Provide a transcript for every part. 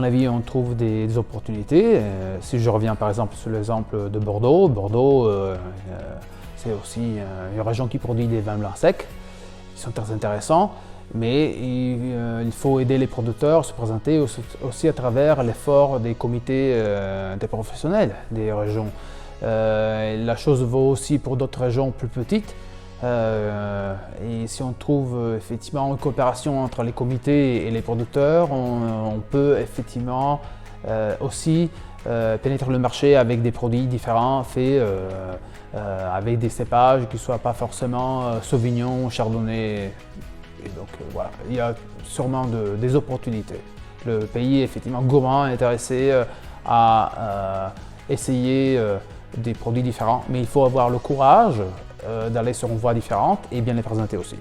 mon avis, on trouve des opportunités. Si je reviens par exemple sur l'exemple de Bordeaux, c'est aussi une région qui produit des vins blancs secs, qui sont très intéressants, mais il faut aider les producteurs à se présenter aussi à travers l'effort des comités des professionnels des régions. La chose vaut aussi pour d'autres régions plus petites. Et si on trouve effectivement une coopération entre les comités et les producteurs, on peut effectivement aussi pénétrer le marché avec des produits différents faits avec des cépages qui ne soient pas forcément Sauvignon, Chardonnay. Et donc voilà, il y a sûrement des opportunités. Le pays est effectivement gourmand, intéressé à essayer des produits différents, mais il faut avoir le courage d'aller sur une voie différente et bien les présenter aussi.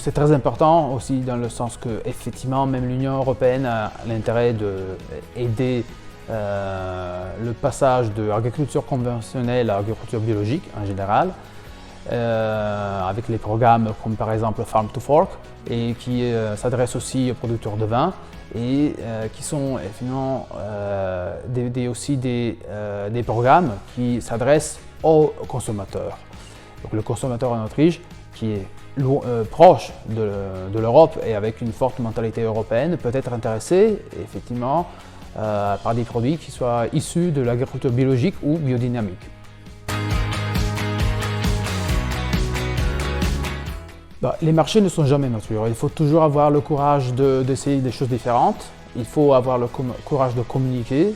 C'est très important aussi dans le sens que effectivement même l'Union européenne a l'intérêt d'aider le passage de l'agriculture conventionnelle à l'agriculture biologique en général, avec les programmes comme par exemple Farm to Fork et qui s'adressent aussi aux producteurs de vin et qui sont finalement aussi des programmes qui s'adressent aux consommateurs. Donc le consommateur en Autriche qui est proche de l'Europe et avec une forte mentalité européenne peut être intéressé effectivement par des produits qui soient issus de l'agriculture biologique ou biodynamique. Les marchés ne sont jamais matures. Il faut toujours avoir le courage d'essayer des choses différentes. Il faut avoir le courage de communiquer.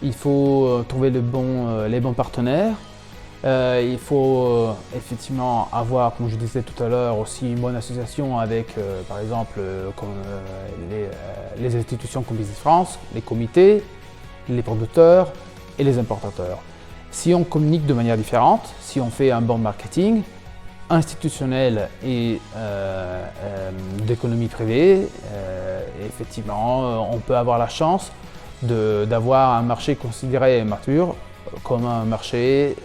Il faut trouver les bons partenaires. Il faut effectivement avoir, comme je disais tout à l'heure, aussi une bonne association avec, par exemple, les institutions comme Business France, les comités, les producteurs et les importateurs. Si on communique de manière différente, si on fait un bon marketing, institutionnel et d'économie privée, effectivement, on peut avoir la chance d'avoir un marché considéré mature comme un marché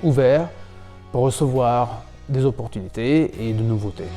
ouvert pour recevoir des opportunités et de nouveautés.